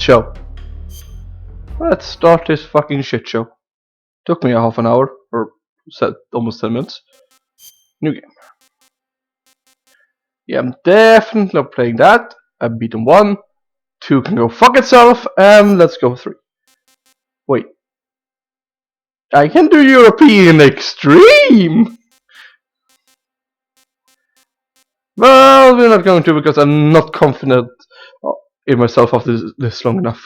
Show. Let's start this fucking shit show. Took me a half an hour, or almost 10 minutes. New game. Yeah, I'm definitely not playing that. I've beaten 1. 2 can go fuck itself, and let's go 3. Wait. I can do European Extreme! Well, we're not going to because I'm not confident in myself after this long enough.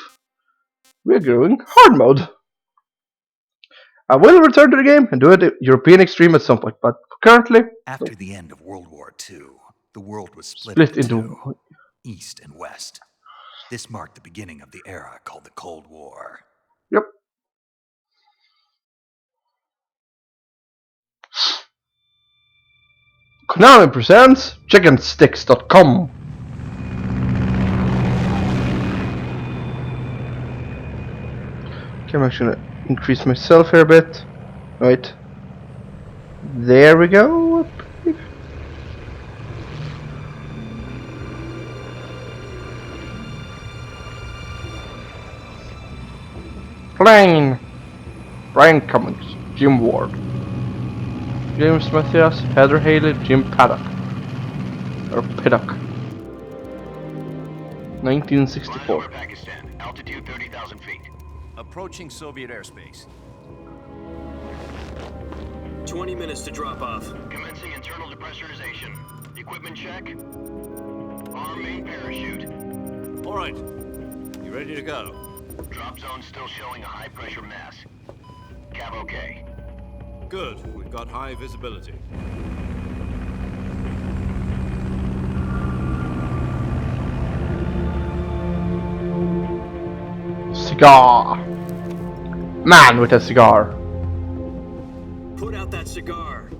We're going hard mode. I will return to the game and do it European Extreme at some point, but currently... After the end of World War II, the world was split into East and West. This marked the beginning of the era called the Cold War. Yep. Konami presents chickensticks.com. Okay, I'm actually gonna increase myself here a bit. Right. There we go. Plane. Brian Cummings, Jim Ward, James Mathias, Heather Haley, Jim Paddock. Or Piddock. 1964. Pakistan, altitude 30,000 feet. Approaching Soviet airspace. 20 minutes to drop off. Commencing internal depressurization. Equipment check. Arm main parachute. All right. You ready to go? Drop zone still showing a high pressure mass. Cav okay. Good. We've got high visibility. Cigar. Man with a cigar. Put out that cigar.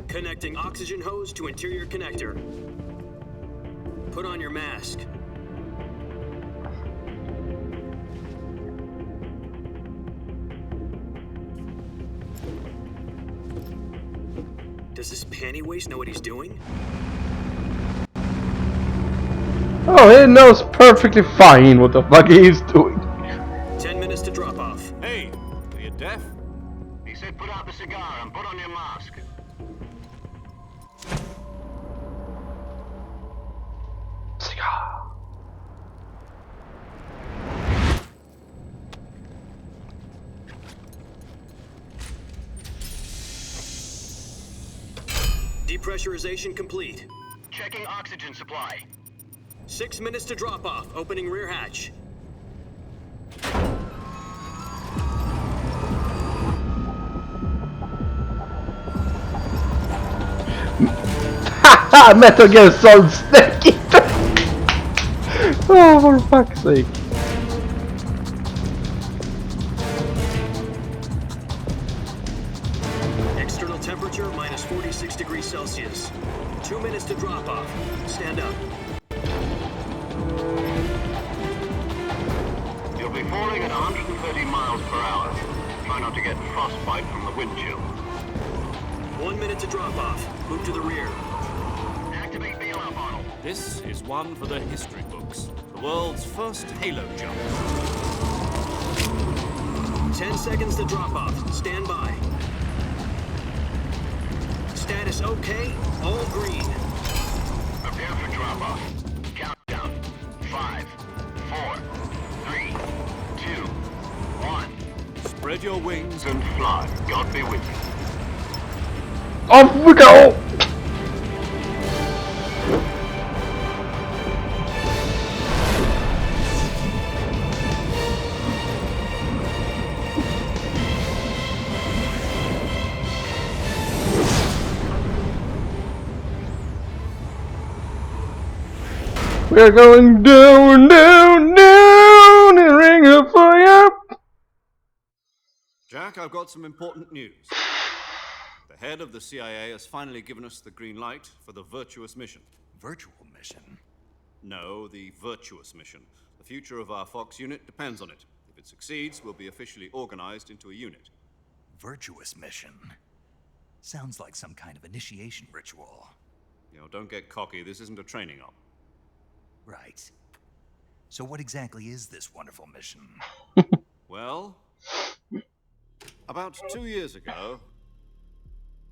Connecting oxygen hose to interior connector. Put on your mask. Does this panty waste know what he's doing? Oh, he knows perfectly fine what the fuck he's doing. 10 minutes to drop off. Hey, are you deaf? He said put out the cigar and put on your mask. Cigar. Depressurization complete. Checking oxygen supply. 6 minutes to drop off. Opening rear hatch. Haha! Metal Gear Solid Snake Eater! Oh, for fuck's sake. External temperature minus 46 degrees Celsius. 2 minutes to drop off. Stand up. You'll be falling at 130 miles per hour. Try not to get frostbite from the wind chill. 1 minute to drop off. Move to the rear. Activate bailout bottle. This is one for the history books. The world's first halo jump. 10 seconds to drop off. Stand by. Status okay. All green. Prepare for drop off. Countdown. 5, 4, 3, 2, 1. Spread your wings And fly. God be with you. Off we go! We're going down, down, down, and ring up for you. Jack, I've got some important news. The head of the CIA has finally given us the green light for the Virtuous Mission. Virtual Mission? No, the Virtuous Mission. The future of our Fox unit depends on it. If it succeeds, we'll be officially organized into a unit. Virtuous Mission? Sounds like some kind of initiation ritual. You know, don't get cocky. This isn't a training op. Right. So what exactly is this wonderful mission? Well, about 2 years ago,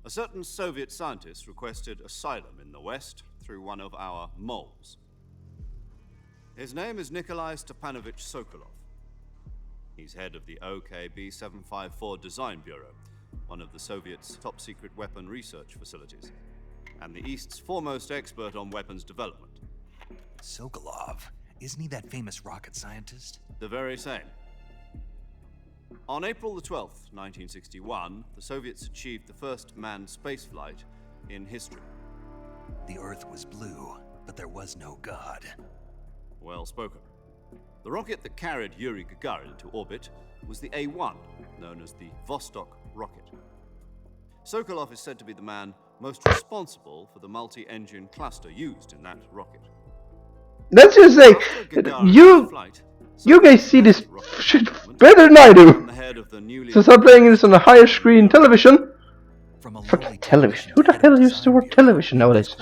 a certain Soviet scientist requested asylum in the West through one of our moles. His name is Nikolai Stepanovich Sokolov. He's head of the OKB 754 Design Bureau, one of the Soviets' top-secret weapon research facilities, and the East's foremost expert on weapons development. Sokolov? Isn't he that famous rocket scientist? The very same. On April the 12th, 1961, the Soviets achieved the first manned spaceflight in history. The Earth was blue, but there was no God. Well spoken. The rocket that carried Yuri Gagarin into orbit was the A-1, known as the Vostok rocket. Sokolov is said to be the man most responsible for the multi-engine cluster used in that rocket. Let's just say, you guys see this shit better than I do. So start playing this on a higher screen television. Fucking television. Who the hell uses the word television nowadays?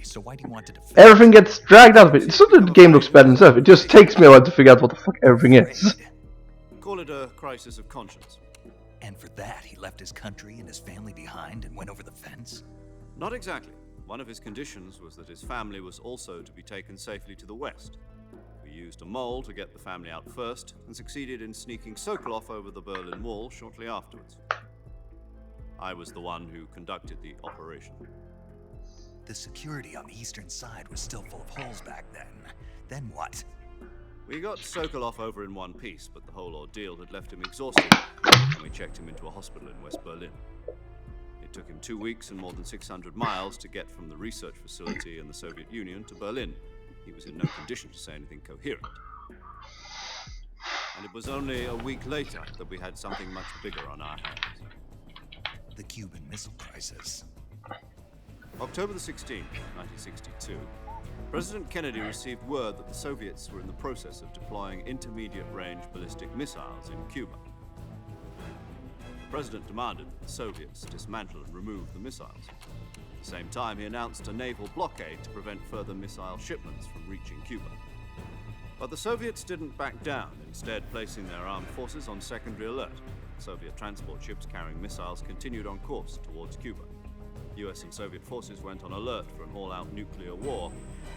So why do you want to defend? Everything gets dragged out of it. It's not that the game looks bad itself. It just takes me a while to figure out what the fuck everything is. Call it a crisis of conscience. And for that, he left his country and his family behind and went over the fence? Not exactly. One of his conditions was that his family was also to be taken safely to the West. We used a mole to get the family out first and succeeded in sneaking Sokolov over the Berlin Wall shortly afterwards. I was the one who conducted the operation. The security on the eastern side was still full of holes back then. Then what? We got Sokolov over in one piece, but the whole ordeal had left him exhausted, and we checked him into a hospital in West Berlin. It took him 2 weeks and more than 600 miles to get from the research facility in the Soviet Union to Berlin. He was in no condition to say anything coherent. And it was only a week later that we had something much bigger on our hands. The Cuban Missile Crisis. October the 16th, 1962, President Kennedy received word that the Soviets were in the process of deploying intermediate-range ballistic missiles in Cuba. The President demanded that the Soviets dismantle and remove the missiles. At the same time, he announced a naval blockade to prevent further missile shipments from reaching Cuba. But the Soviets didn't back down, instead placing their armed forces on secondary alert. Soviet transport ships carrying missiles continued on course towards Cuba. US and Soviet forces went on alert for an all-out nuclear war.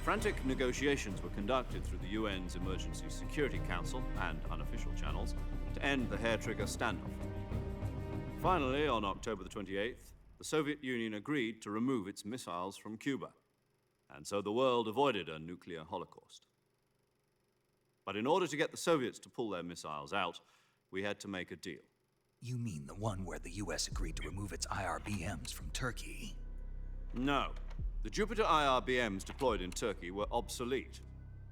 Frantic negotiations were conducted through the UN's Emergency Security Council and unofficial channels to end the hair-trigger standoff. Finally, on October the 28th, the Soviet Union agreed to remove its missiles from Cuba, and so the world avoided a nuclear holocaust. But in order to get the Soviets to pull their missiles out, we had to make a deal. You mean the one where the US agreed to remove its IRBMs from Turkey? No. The Jupiter IRBMs deployed in Turkey were obsolete,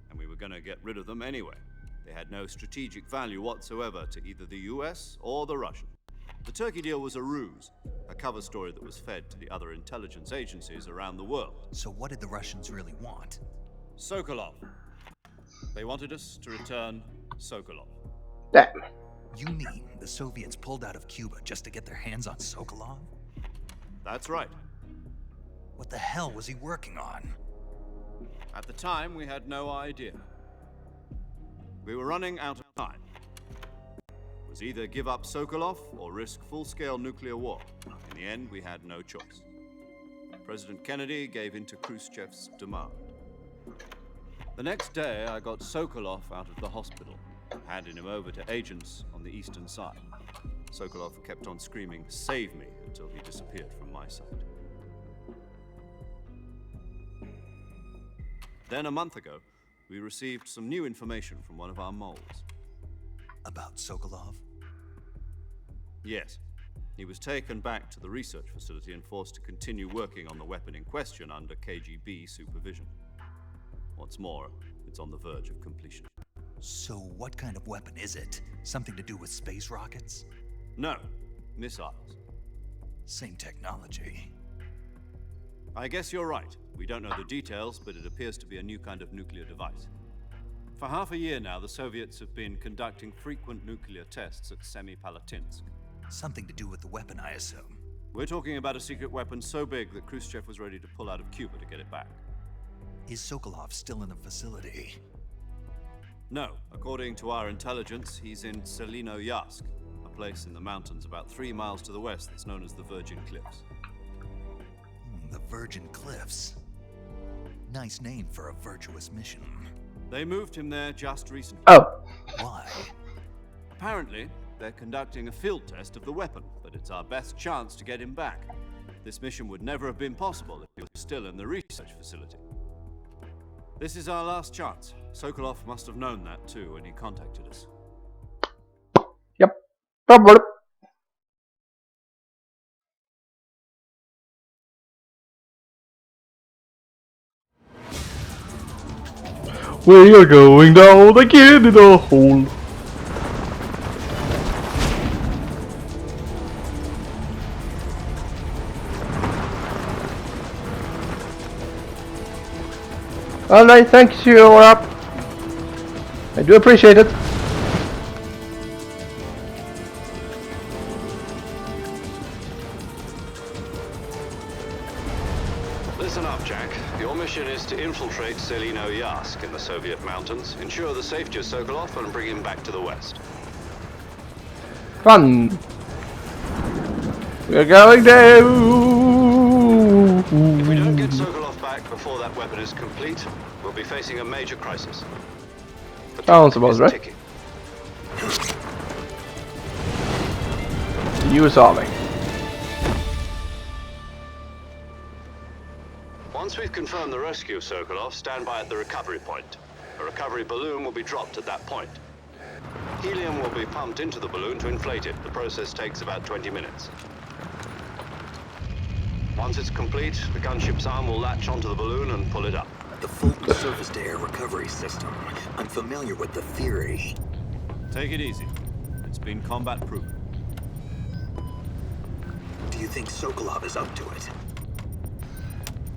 and we were going to get rid of them anyway. They had no strategic value whatsoever to either the US or the Russians. The Turkey deal was a ruse, a cover story that was fed to the other intelligence agencies around the world. So what did the Russians really want? Sokolov. They wanted us to return Sokolov. Damn. You mean the Soviets pulled out of Cuba just to get their hands on Sokolov? That's right. What the hell was he working on? At the time, we had no idea. We were running out of time. It was either give up Sokolov or risk full-scale nuclear war. In the end, we had no choice. President Kennedy gave in to Khrushchev's demand. The next day, I got Sokolov out of the hospital, handing him over to agents on the eastern side. Sokolov kept on screaming, "Save me," until he disappeared from my sight. Then a month ago, we received some new information from one of our moles. About Sokolov? Yes. He was taken back to the research facility and forced to continue working on the weapon in question under KGB supervision. What's more, it's on the verge of completion. So what kind of weapon is it? Something to do with space rockets? No, missiles. Same technology. I guess you're right. We don't know the details, but it appears to be a new kind of nuclear device. For half a year now, the Soviets have been conducting frequent nuclear tests at Semipalatinsk. Something to do with the weapon, I assume. We're talking about a secret weapon so big that Khrushchev was ready to pull out of Cuba to get it back. Is Sokolov still in the facility? No, according to our intelligence, he's in Selino-Yask, a place in the mountains about 3 miles to the west that's known as the Virgin Cliffs. The Virgin Cliffs. Nice name for a virtuous mission. They moved him there just recently. Oh. Why? Apparently, they're conducting a field test of the weapon, but it's our best chance to get him back. This mission would never have been possible if he was still in the research facility. This is our last chance. Sokolov must have known that too when he contacted us. Yep. Probably. We are going down again in a hole. Alright, thanks you, up. I do appreciate it. Listen up, Jack. Your mission is to infiltrate Selino-Yask in the Soviet mountains, ensure the safety of Sokolov, and bring him back to the west. Fun. We're going down. If we don't get Sokolov back before that weapon is complete, we'll be facing a major crisis. The Sounds clock about is right. ticking. The US Army. Once we've confirmed the rescue of Sokolov, stand by at the recovery point. A recovery balloon will be dropped at that point. Helium will be pumped into the balloon to inflate it. The process takes about 20 minutes. Once it's complete, the gunship's arm will latch onto the balloon and pull it up. The Fulton surface-to-air recovery system. I'm familiar with the theory. Take it easy. It's been combat-proven. Do you think Sokolov is up to it?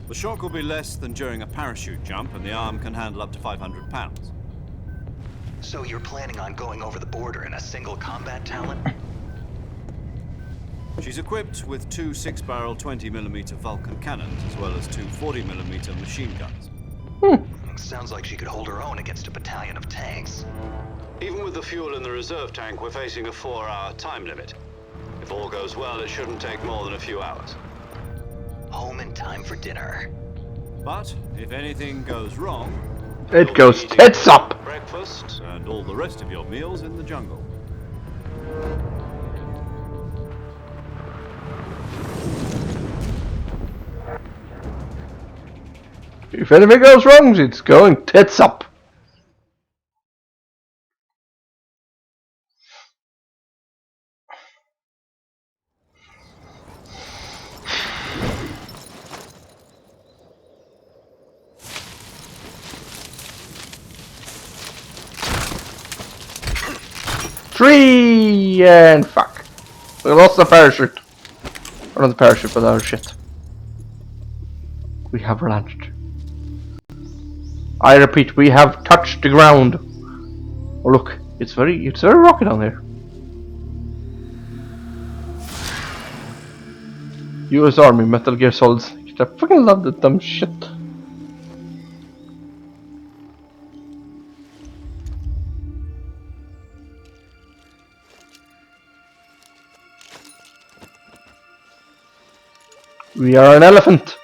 The shock will be less than during a parachute jump, and the arm can handle up to 500 pounds. So you're planning on going over the border in a single combat talent? She's equipped with 2 6-barrel 20mm Vulcan cannons, as well as 2 40mm machine guns. Sounds like she could hold her own against a battalion of tanks. Even with the fuel in the reserve tank, we're facing a 4-hour time limit. If all goes well, it shouldn't take more than a few hours. Home in time for dinner. But if anything goes wrong, It you'll goes be eating tits up. breakfast. and all the rest of your meals in the jungle. If anything goes wrong, it's going tits up. Three and fuck. We lost the parachute. Or not the parachute, but our shit. We have launched. I repeat, we have touched the ground. Oh look, it's very rocky down there. US Army Metal Gear Solid Snake. I fucking love that dumb shit. We are an elephant.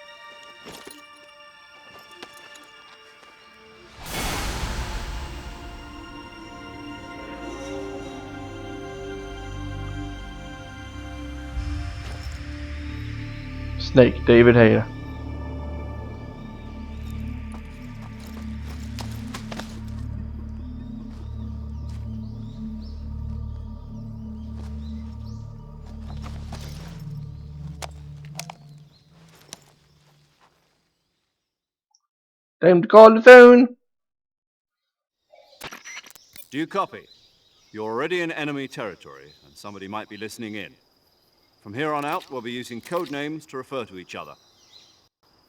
Snake, David Hayter. Time to call the phone. Do you copy? You're already in enemy territory, and somebody might be listening in. From here on out, we'll be using code names to refer to each other.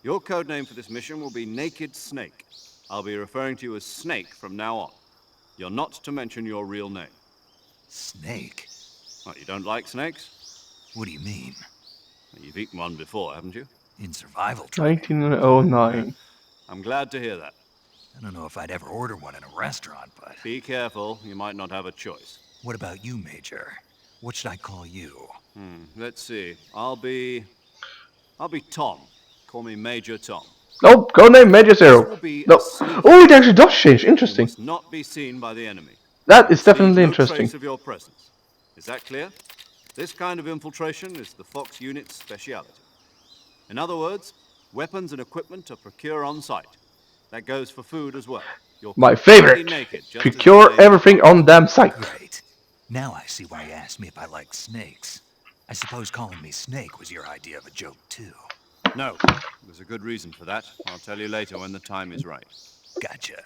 Your code name for this mission will be Naked Snake. I'll be referring to you as Snake from now on. You're not to mention your real name. Snake? What, you don't like snakes? What do you mean? Well, you've eaten one before, haven't you? In survival training? 1909. I'm glad to hear that. I don't know if I'd ever order one in a restaurant, but... Be careful, you might not have a choice. What about you, Major? What should I call you? Let's see. I'll be Tom. Call me Major Tom. Nope, code name Major This Zero. will be No. a sneak. Oh, it actually does change. You Interesting. must not be seen by the enemy. That is Must leave definitely no interesting. trace of your presence. Is that clear? This kind of infiltration is the Fox unit's speciality. In other words, weapons and equipment are procured on site. That goes for food as well. You're My completely favorite. naked, just as you Procure say. everything on damn site. Great. Now I see why you asked me if I like snakes. I suppose calling me Snake was your idea of a joke, too. No, there's a good reason for that. I'll tell you later when the time is right. Gotcha.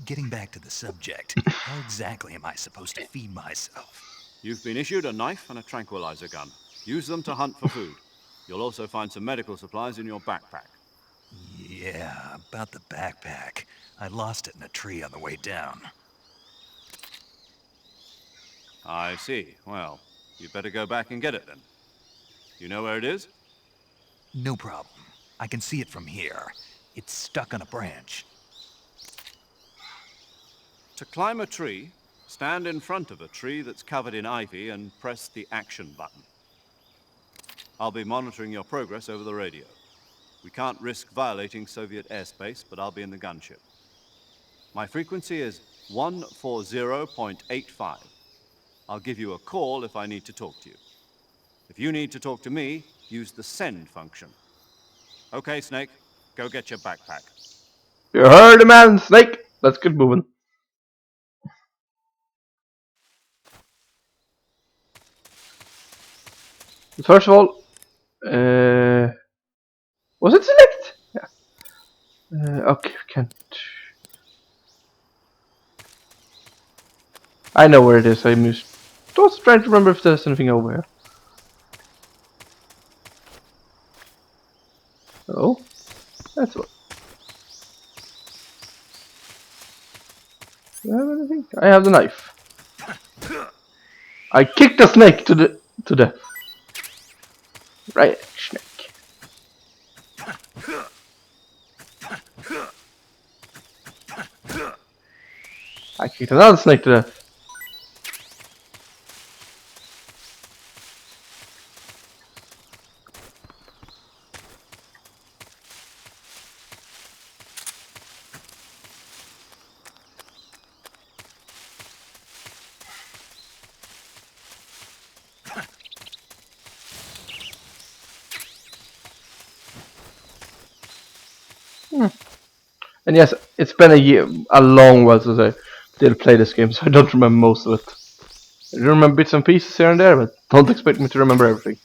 Getting back to the subject, how exactly am I supposed to feed myself? You've been issued a knife and a tranquilizer gun. Use them to hunt for food. You'll also find some medical supplies in your backpack. Yeah, about the backpack. I lost it in a tree on the way down. I see. Well, you'd better go back and get it then. You know where it is? No problem. I can see it from here. It's stuck on a branch. To climb a tree, stand in front of a tree that's covered in ivy and press the action button. I'll be monitoring your progress over the radio. We can't risk violating Soviet airspace, but I'll be in the gunship. My frequency is 140.85. I'll give you a call if I need to talk to you. If you need to talk to me, use the send function. Okay, Snake, go get your backpack. You heard the man, Snake. Let's get moving. First of all, was it select? Yeah. Okay, we can't. I know where it is. I was trying to remember if there's anything over here. Oh, that's what. Do I have anything? I have the knife. I kicked the snake to death. Right, snake. I kicked another snake to death. And yes, it's been a long while since I did play this game, so I don't remember most of it. I do remember bits and pieces here and there, but don't expect me to remember everything.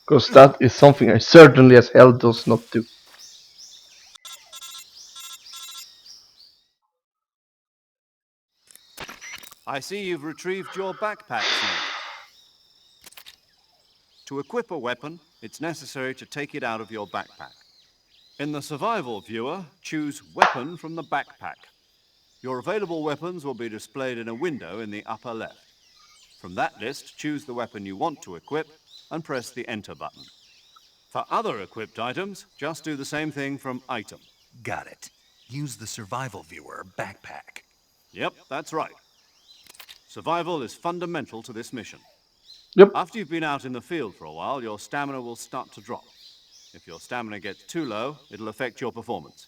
Because that is something I certainly as hell does not do. I see you've retrieved your backpack, Snake. To equip a weapon, it's necessary to take it out of your backpack. In the survival viewer, choose Weapon from the backpack. Your available weapons will be displayed in a window in the upper left. From that list, choose the weapon you want to equip and press the Enter button. For other equipped items, just do the same thing from Item. Got it. Use the survival viewer backpack. Yep, that's right. Survival is fundamental to this mission. Yep. After you've been out in the field for a while, your stamina will start to drop. If your stamina gets too low, it'll affect your performance.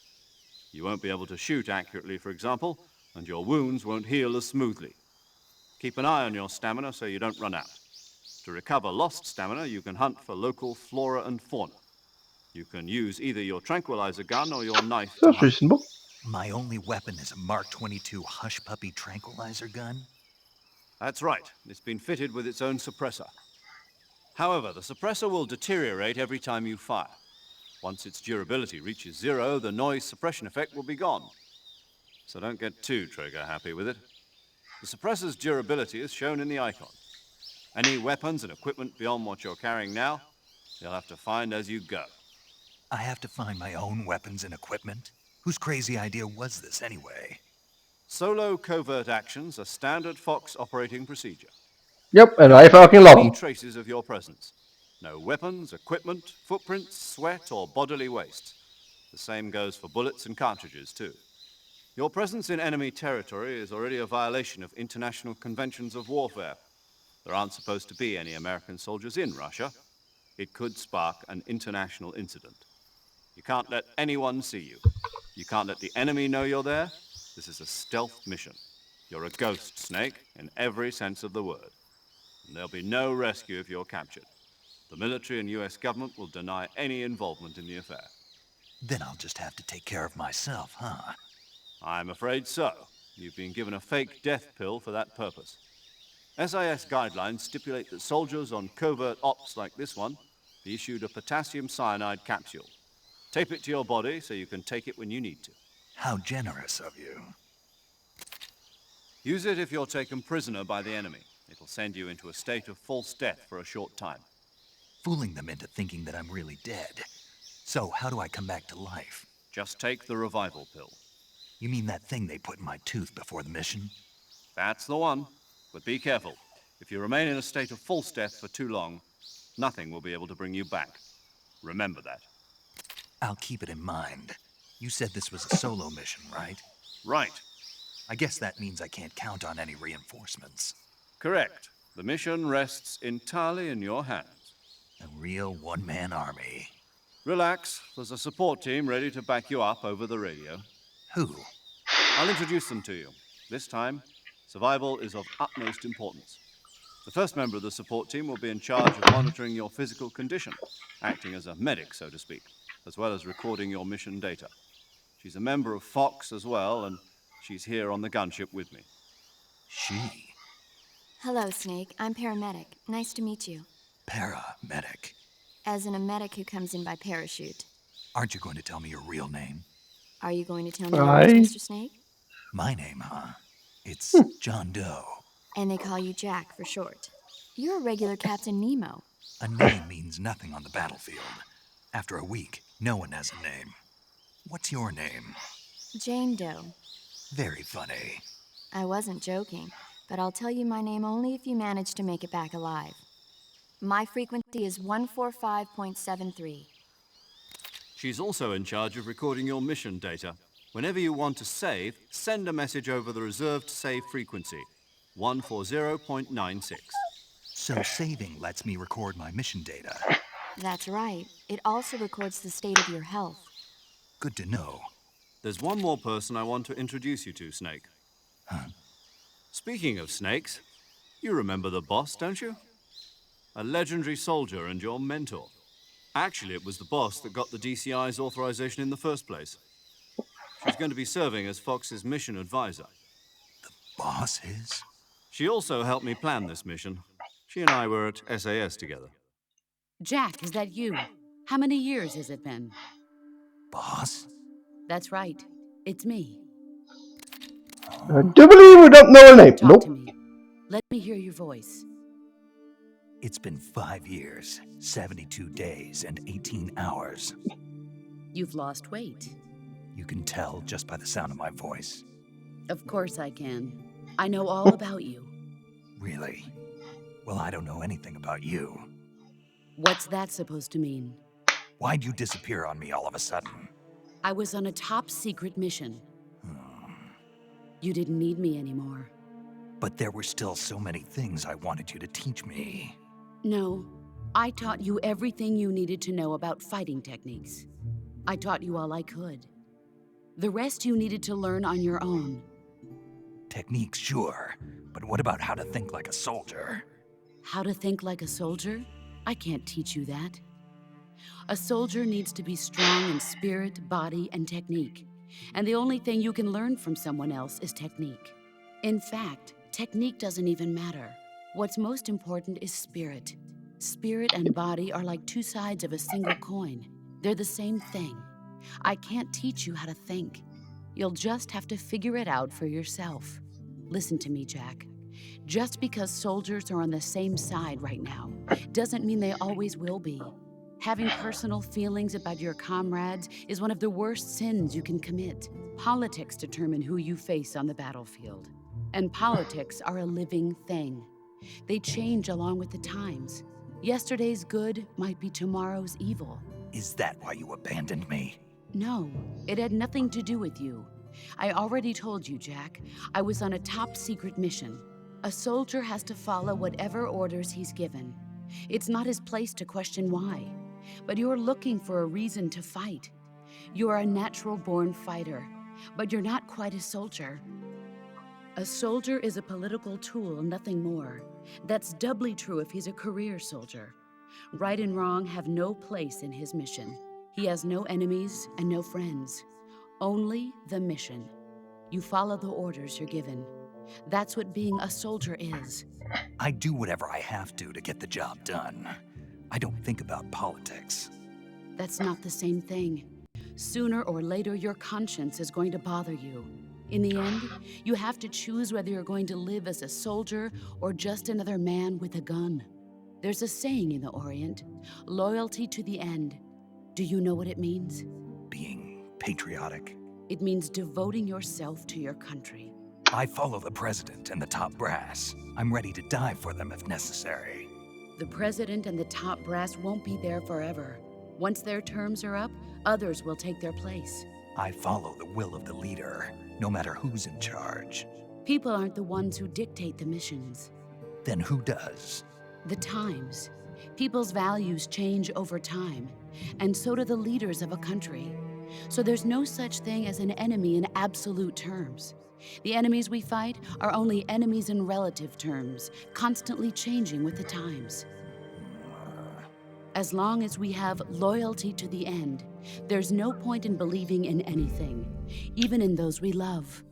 You won't be able to shoot accurately, for example, and your wounds won't heal as smoothly. Keep an eye on your stamina so you don't run out. To recover lost stamina, you can hunt for local flora and fauna. You can use either your tranquilizer gun or your knife to That's hunt. reasonable. My only weapon is a Mark 22 Hush Puppy tranquilizer gun? That's right. It's been fitted with its own suppressor. However, the suppressor will deteriorate every time you fire. Once its durability reaches 0, the noise suppression effect will be gone. So don't get too trigger happy with it. The suppressor's durability is shown in the icon. Any weapons and equipment beyond what you're carrying now, you'll have to find as you go. I have to find my own weapons and equipment? Whose crazy idea was this anyway? Solo covert actions are standard Fox operating procedure. Yep, and I fucking love Any them. traces of your presence. No weapons, equipment, footprints, sweat, or bodily waste. The same goes for bullets and cartridges, too. Your presence in enemy territory is already a violation of international conventions of warfare. There aren't supposed to be any American soldiers in Russia. It could spark an international incident. You can't let anyone see you. You can't let the enemy know you're there. This is a stealth mission. You're a ghost, Snake, in every sense of the word. And there'll be no rescue if you're captured. The military and US government will deny any involvement in the affair. Then I'll just have to take care of myself, huh? I'm afraid so. You've been given a fake death pill for that purpose. SIS guidelines stipulate that soldiers on covert ops like this one be issued a potassium cyanide capsule. Tape it to your body so you can take it when you need to. How generous of you. Use it if you're taken prisoner by the enemy. It'll send you into a state of false death for a short time. Fooling them into thinking that I'm really dead. So, how do I come back to life? Just take the revival pill. You mean that thing they put in my tooth before the mission? That's the one. But be careful. If you remain in a state of false death for too long, nothing will be able to bring you back. Remember that. I'll keep it in mind. You said this was a solo mission, right? Right. I guess that means I can't count on any reinforcements. Correct. The mission rests entirely in your hands. A real one-man army. Relax. There's a support team ready to back you up over the radio. Who? I'll introduce them to you. This time, survival is of utmost importance. The first member of the support team will be in charge of monitoring your physical condition, acting as a medic, so to speak, as well as recording your mission data. She's a member of Fox as well, and she's here on the gunship with me. She? Hello, Snake. I'm paramedic. Nice to meet you. Paramedic. As in a medic who comes in by parachute. Aren't you going to tell me your real name? Are you going to tell me yours, Mr. Snake? My name, huh? It's John Doe. And they call you Jack for short. You're a regular Captain Nemo. A name means nothing on the battlefield. After a week, no one has a name. What's your name? Jane Doe. Very funny. I wasn't joking, but I'll tell you my name only if you manage to make it back alive. My frequency is 145.73. She's also in charge of recording your mission data. Whenever you want to save, send a message over the reserved save frequency, 140.96. So saving lets me record my mission data. That's right. It also records the state of your health. Good to know. There's one more person I want to introduce you to, Snake. Huh? Speaking of snakes, you remember the boss, don't you? A legendary soldier and your mentor. Actually, it was the boss that got the DCI's authorization in the first place. She's going to be serving as Fox's mission advisor. The boss is? She also helped me plan this mission. She and I were at SAS together. Jack, is that you? How many years has it been? Boss? That's right. It's me. I do believe we don't know her name. Talk Nope. to me. Let me hear your voice. It's been 5 years, 72 days, and 18 hours. You've lost weight. You can tell just by the sound of my voice. Of course I can. I know all about you. Really? Well, I don't know anything about you. What's that supposed to mean? Why'd you disappear on me all of a sudden? I was on a top secret mission. You didn't need me anymore. But there were still so many things I wanted you to teach me. No, I taught you everything you needed to know about fighting techniques. I taught you all I could. The rest you needed to learn on your own. Techniques, sure. But what about how to think like a soldier? How to think like a soldier? I can't teach you that. A soldier needs to be strong in spirit, body, and technique. And the only thing you can learn from someone else is technique. In fact, technique doesn't even matter. What's most important is spirit. Spirit and body are like two sides of a single coin. They're the same thing. I can't teach you how to think. You'll just have to figure it out for yourself. Listen to me, Jack. Just because soldiers are on the same side right now doesn't mean they always will be. Having personal feelings about your comrades is one of the worst sins you can commit. Politics determine who you face on the battlefield. And politics are a living thing. They change along with the times. Yesterday's good might be tomorrow's evil. Is that why you abandoned me? No, it had nothing to do with you. I already told you, Jack. I was on a top-secret mission. A soldier has to follow whatever orders he's given. It's not his place to question why. But you're looking for a reason to fight. You're a natural-born fighter, but you're not quite a soldier. A soldier is a political tool, nothing more. That's doubly true if he's a career soldier. Right and wrong have no place in his mission. He has no enemies and no friends. Only the mission. You follow the orders you're given. That's what being a soldier is. I do whatever I have to get the job done. I don't think about politics. That's not the same thing. Sooner or later, your conscience is going to bother you. In the end, you have to choose whether you're going to live as a soldier or just another man with a gun. There's a saying in the Orient, loyalty to the end. Do you know what it means? Being patriotic. It means devoting yourself to your country. I follow the president and the top brass. I'm ready to die for them if necessary. The president and the top brass won't be there forever. Once their terms are up, others will take their place. I follow the will of the leader, no matter who's in charge. People aren't the ones who dictate the missions. Then who does? The times. People's values change over time, and so do the leaders of a country. So there's no such thing as an enemy in absolute terms. The enemies we fight are only enemies in relative terms, constantly changing with the times. As long as we have loyalty to the end, there's no point in believing in anything, even in those we love.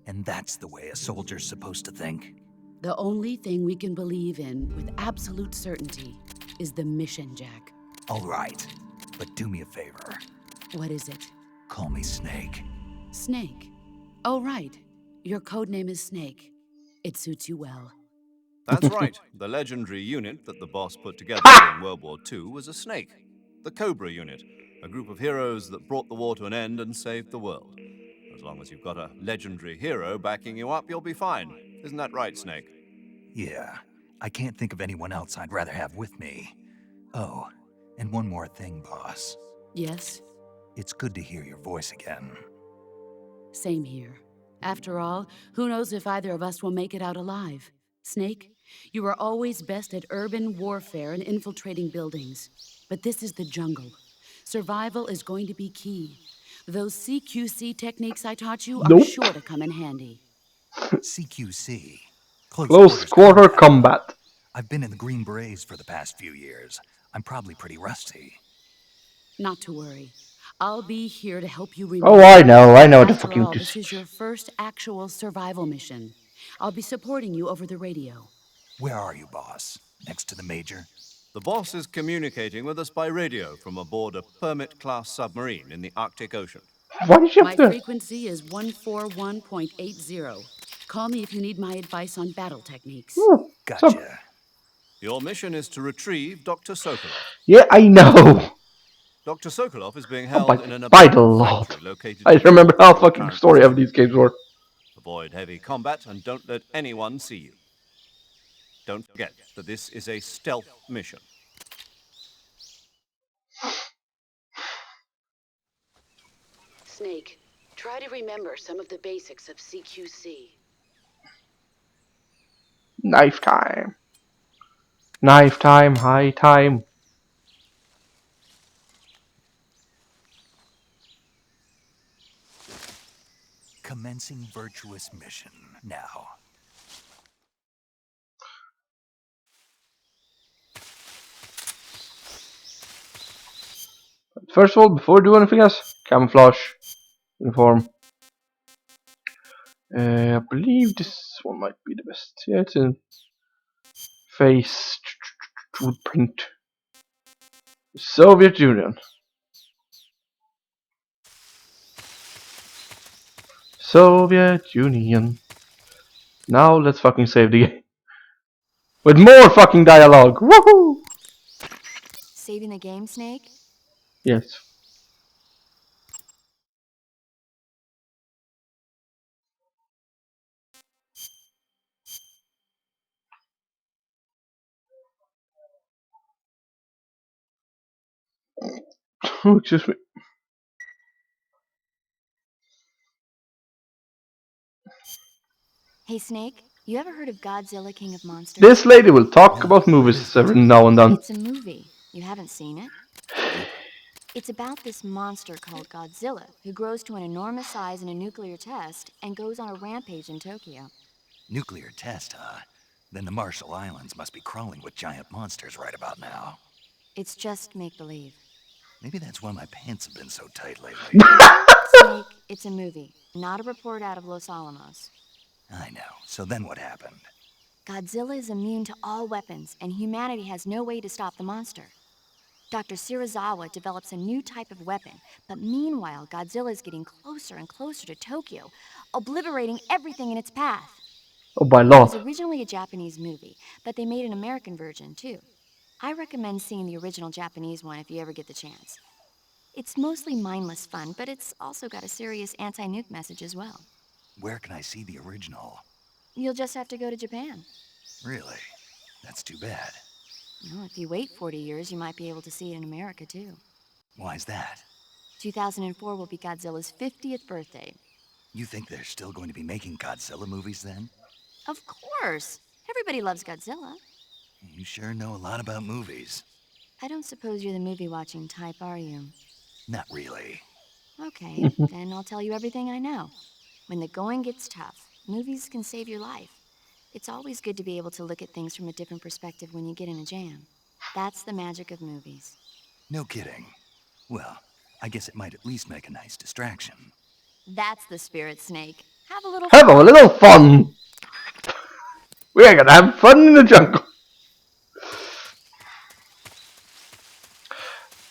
And that's the way a soldier's supposed to think? The only thing we can believe in with absolute certainty is the mission, Jack. All right, but do me a favor. What is it? Call me Snake. Snake? Oh, right. Your code name is Snake. It suits you well. That's right. The legendary unit that the boss put together during World War II was a snake. The Cobra unit, a group of heroes that brought the war to an end and saved the world. As long as you've got a legendary hero backing you up, you'll be fine. Isn't that right, Snake? Yeah, I can't think of anyone else I'd rather have with me. Oh, and one more thing, boss. Yes? It's good to hear your voice again. Same here. After all, who knows if either of us will make it out alive? Snake, you are always best at urban warfare and infiltrating buildings. But this is the jungle. Survival is going to be key. Those CQC techniques I taught you are sure to come in handy. CQC. Close quarter combat. I've been in the Green Berets for the past few years. I'm probably pretty rusty. Not to worry. I'll be here to help you remember. Oh, I know what the After fuck you all, just... this is your first actual survival mission. I'll be supporting you over the radio. Where are you, boss? Next to the Major? The boss is communicating with us by radio from aboard a Permit-class submarine in the Arctic Ocean. Why did you My have to... frequency is 141.80. Call me if you need my advice on battle techniques. Gotcha. Your mission is to retrieve Dr. Sokolov. Yeah, I know. Dr. Sokolov is being held in an by the abandoned Lord. factory located... I remember how fucking story of these games were. Avoid heavy combat and don't let anyone see you. Don't forget that this is a stealth mission. Snake, try to remember some of the basics of CQC. Knife time. Knife time, high time. Commencing Virtuous Mission now. First of all, before we do anything else, camouflage uniform. I believe this one might be the best. Yeah, it's in face print. Soviet Union. Soviet Union. Now let's fucking save the game. With more fucking dialogue. Woohoo! Saving the game, Snake? Yes. Oh, excuse me. Hey, Snake, you ever heard of Godzilla King of Monsters? This lady will talk No, about what movies is it? every now and then. It's a movie. You haven't seen it? Nope. It's about this monster called Godzilla, who grows to an enormous size in a nuclear test and goes on a rampage in Tokyo. Nuclear test, huh? Then the Marshall Islands must be crawling with giant monsters right about now. It's just make-believe. Maybe that's why my pants have been so tight lately. Snake, it's a movie, not a report out of Los Alamos. I know. So then what happened? Godzilla is immune to all weapons, and humanity has no way to stop the monster. Dr. Shirazawa develops a new type of weapon, but meanwhile, Godzilla is getting closer and closer to Tokyo, obliterating everything in its path. Oh, by It law. was originally a Japanese movie, but they made an American version, too. I recommend seeing the original Japanese one if you ever get the chance. It's mostly mindless fun, but it's also got a serious anti-nuke message as well. Where can I see the original? You'll just have to go to Japan. Really? That's too bad. Well, if you wait 40 years, you might be able to see it in America, too. Why's that? 2004 will be Godzilla's 50th birthday. You think they're still going to be making Godzilla movies then? Of course! Everybody loves Godzilla. You sure know a lot about movies. I don't suppose you're the movie-watching type, are you? Not really. Okay, then I'll tell you everything I know. When the going gets tough, movies can save your life. It's always good to be able to look at things from a different perspective when you get in a jam. That's the magic of movies. No kidding. Well, I guess it might at least make a nice distraction. That's the spirit, Snake. Have a little Have a fun. little fun. We are gonna have fun in the jungle.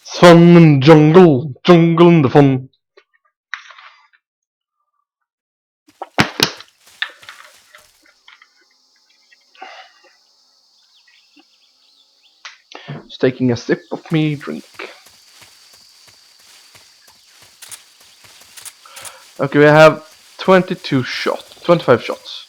Fun in the jungle, jungle in the fun. Just taking a sip of me drink. Okay, we have 25 shots.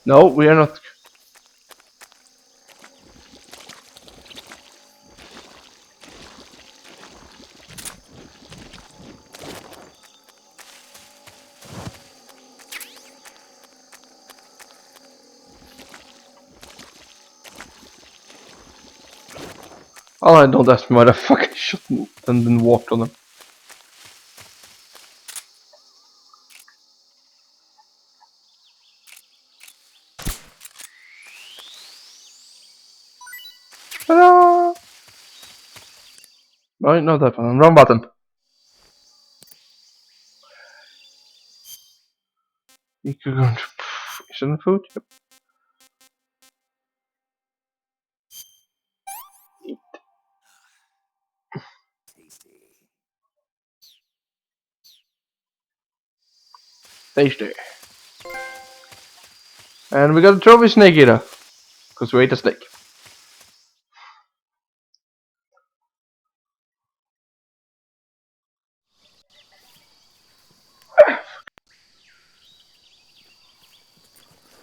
No, we are not. Oh, I don't ask me why the fuck I shot and then walked on them. Ta-da! Right, not that one. Wrong button. You could go into Asian food. Yep. Tasty. And we got a trophy snake eater. Because we ate a snake.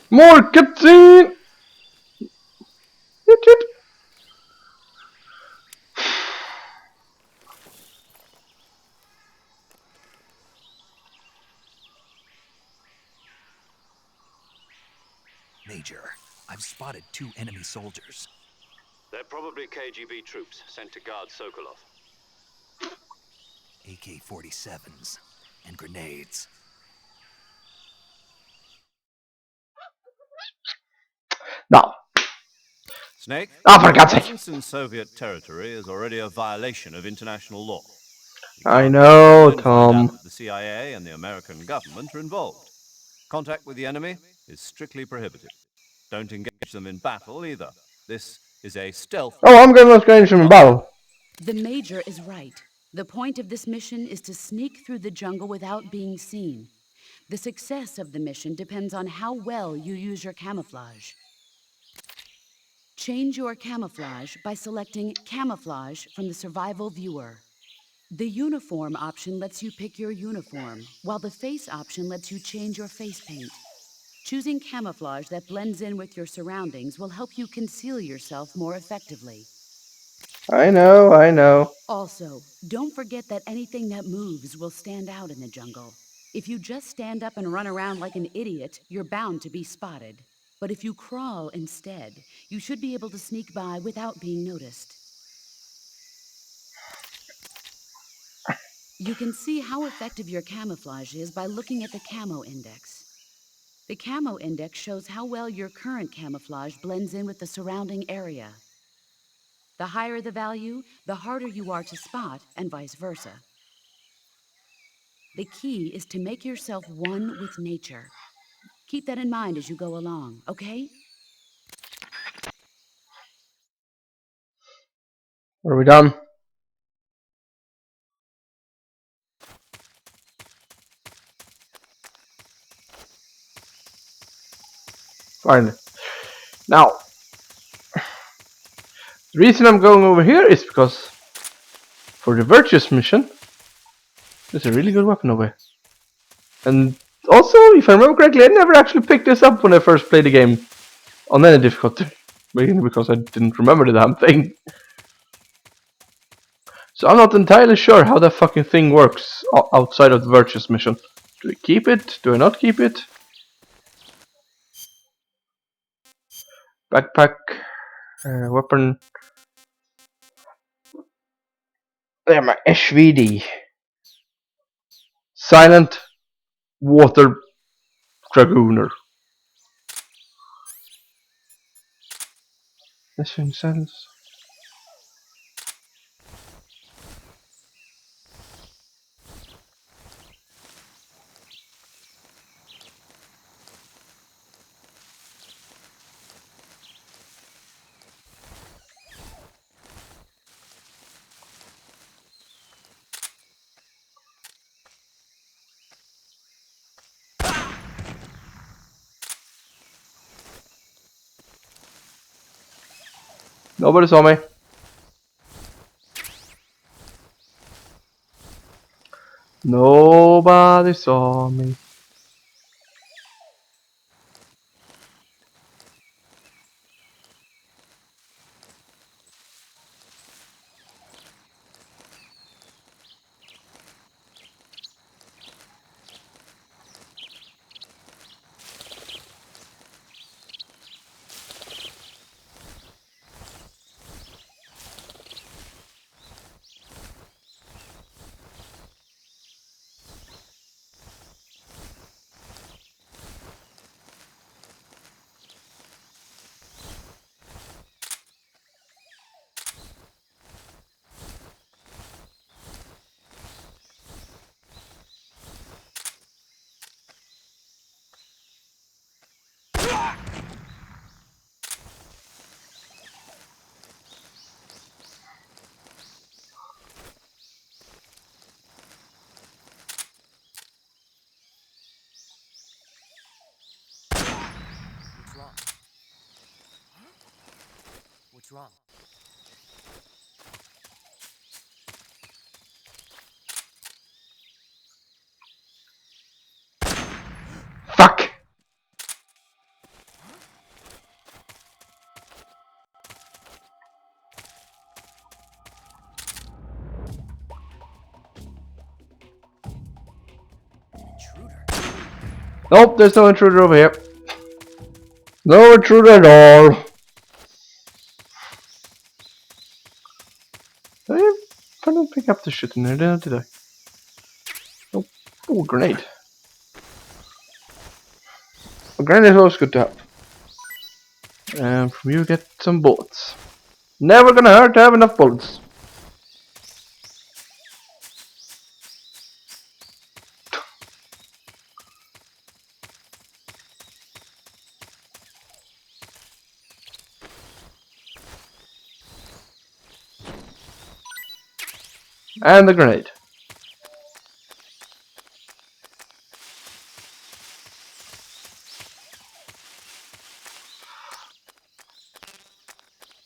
More cutscene! Hit it. Major, I've spotted 2 enemy soldiers. They're probably KGB troops sent to guard Sokolov. AK-47s and grenades. No. Snake, Oh, for God's sake. presence in Soviet territory is already a violation of international law. You I can't know, then find out Tom. that the CIA and the American government are involved. Contact with the enemy is strictly prohibited. Don't engage them in battle either. This is a stealth. Oh, I'm gonna change him in battle. The Major is right. The point of this mission is to sneak through the jungle without being seen. The success of the mission depends on how well you use your camouflage. Change your camouflage by selecting Camouflage from the Survival Viewer. The uniform option lets you pick your uniform, while the face option lets you change your face paint. Choosing camouflage that blends in with your surroundings will help you conceal yourself more effectively. I know. Also, don't forget that anything that moves will stand out in the jungle. If you just stand up and run around like an idiot, you're bound to be spotted. But if you crawl instead, you should be able to sneak by without being noticed. You can see how effective your camouflage is by looking at the Camo Index. The Camo Index shows how well your current camouflage blends in with the surrounding area. The higher the value, the harder you are to spot, and vice versa. The key is to make yourself one with nature. Keep that in mind as you go along, okay? Are we done? Finally. Now, the reason I'm going over here is because for the Virtuous Mission, there's a really good weapon over here. And also, if I remember correctly, I never actually picked this up when I first played the game on any difficulty. Mainly because I didn't remember the damn thing. So I'm not entirely sure how that fucking thing works outside of the Virtuous Mission. Do I keep it? Do I not keep it? Backpack. Weapon. There, my SVD. Silent Water Dragooner. This thing silence. Nobody saw me. Nobody saw me. What's wrong? Fuck! Intruder. Nope, there's no intruder over here. No intruder at all. I didn't pick up the shit in there, did I? Nope. Oh, grenade. A grenade is always good to have. And from you get some bullets. Never gonna hurt to have enough bullets. And the grenade.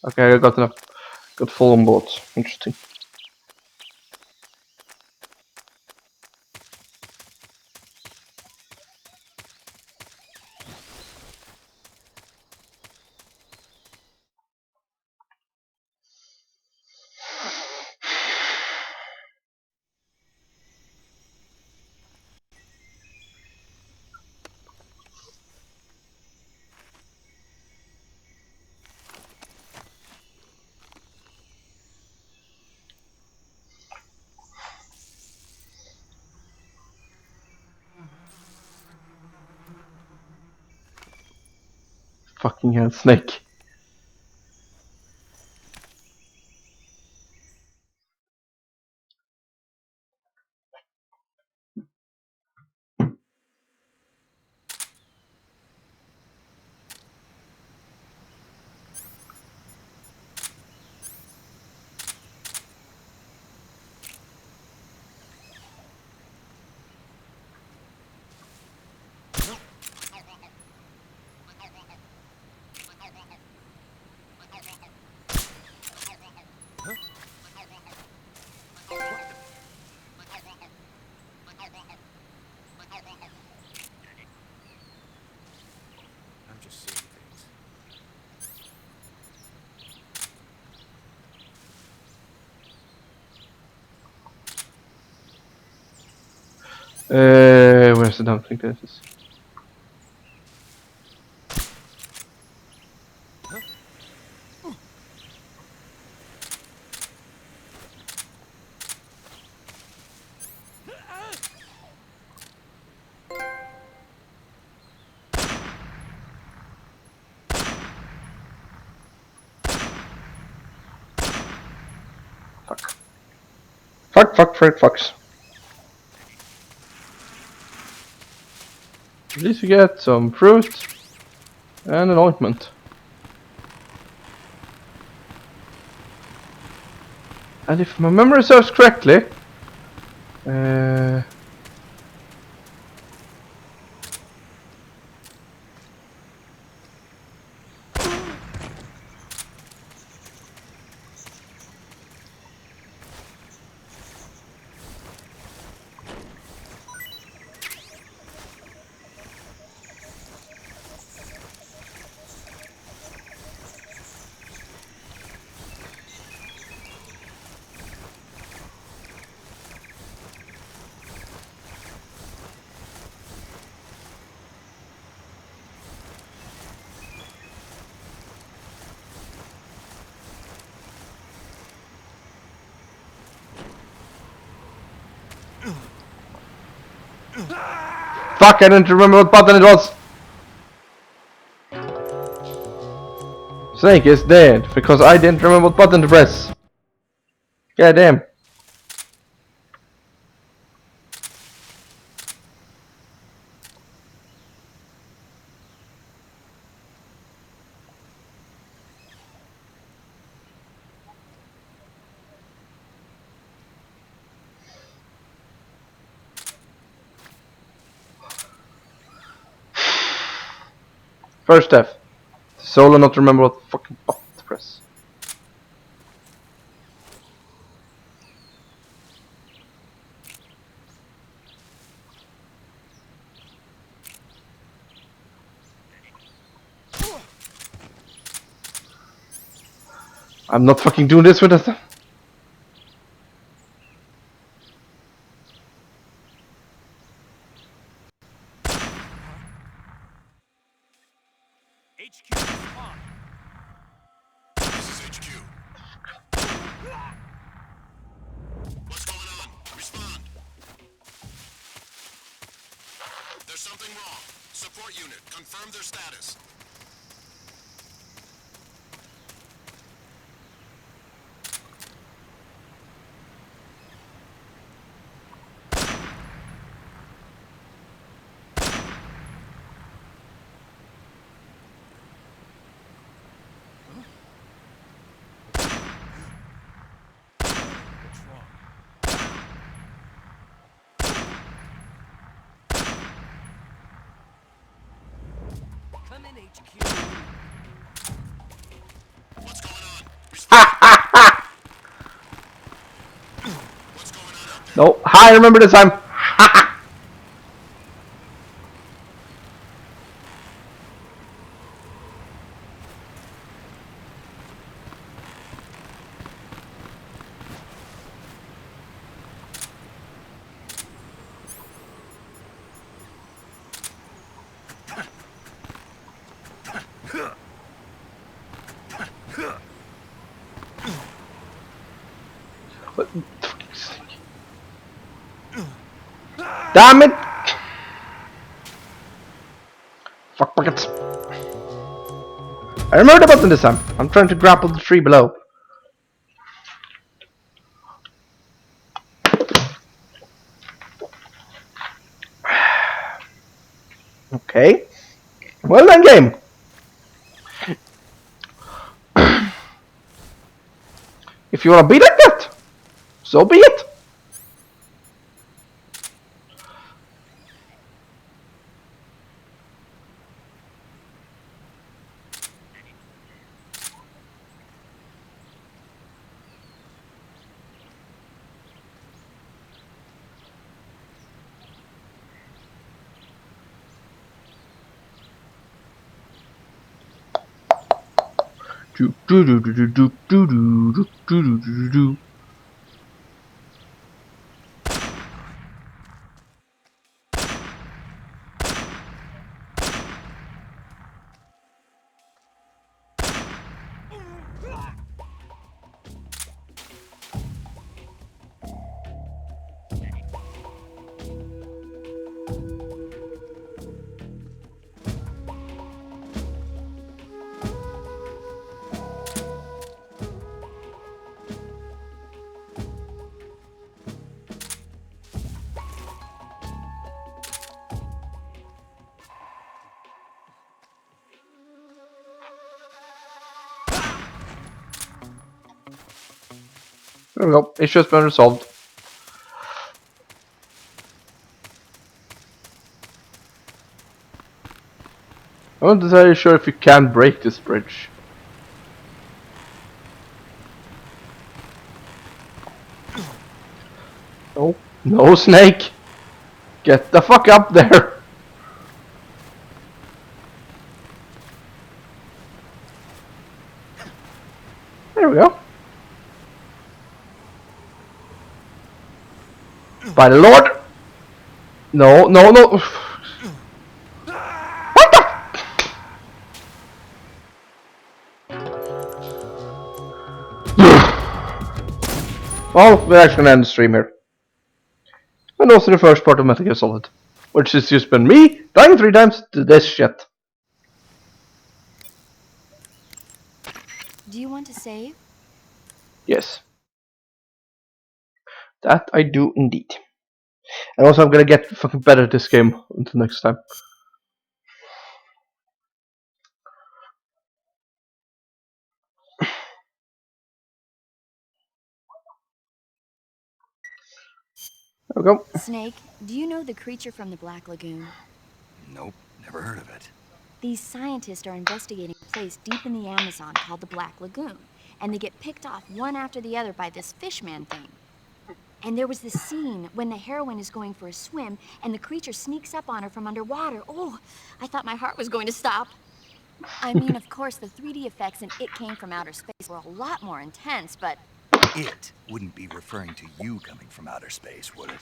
Okay, I got enough. Got full on bullets. Interesting. Fucking hell, Snake. I'm just seeing things. Where's the damn thing that is? Fucks. At least we get some fruit and an ointment. And if my memory serves correctly, fuck, I didn't remember what button it was. Snake is dead because I didn't remember what button to press. God damn. First step. Solo not remember what fucking button to press. I'm not fucking doing this with us. HQ respond. This is HQ. What's going on? Respond. There's something wrong. Support unit, confirm their status. What's wrong? Come in, HQ. What's going on? Respond. What's going on out there? No, I remember this time. What the fuck is this? Damn it! Fuck buckets. I remember the button this time. I'm trying to grapple the tree below. Okay. Well done, game. If you wanna be like that, so be it. Do do do do do do do do do do do. There we go. Issue has been resolved. I'm not entirely sure if you can break this bridge. No, no, Snake! Get the fuck up there! There we go. By the Lord! No, no, no! What the? Well, we're actually gonna end the stream here. And also the first part of Metal Gear Solid. Which has just been me dying 3 times to this shit. Do you want to save? Yes. That I do indeed. And also I'm gonna get fucking better at this game until next time. There we go. Snake, do you know the creature from the Black Lagoon? Nope, never heard of it. These scientists are investigating a place deep in the Amazon called the Black Lagoon, and they get picked off one after the other by this fishman thing. And there was this scene when the heroine is going for a swim, and the creature sneaks up on her from underwater. Oh, I thought my heart was going to stop. I mean, of course, the 3D effects in It Came from Outer Space were a lot more intense, but... It wouldn't be referring to you coming from outer space, would it?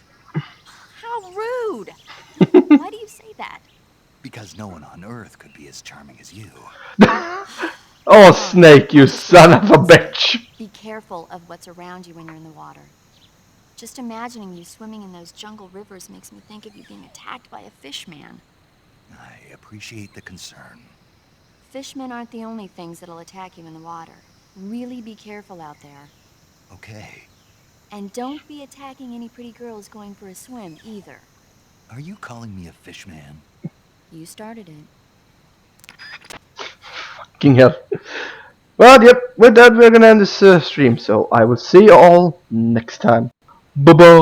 How rude! Why do you say that? Because no one on Earth could be as charming as you. Oh, Snake, you son of a bitch! Be careful of what's around you when you're in the water. Just imagining you swimming in those jungle rivers makes me think of you being attacked by a fishman. I appreciate the concern. Fishmen aren't the only things that'll attack you in the water. Really be careful out there. Okay. And don't be attacking any pretty girls going for a swim, either. Are you calling me a fish man? You started it. Fucking hell. Well, yep, with that we're gonna end this stream, so I will see you all next time. Bye-bye.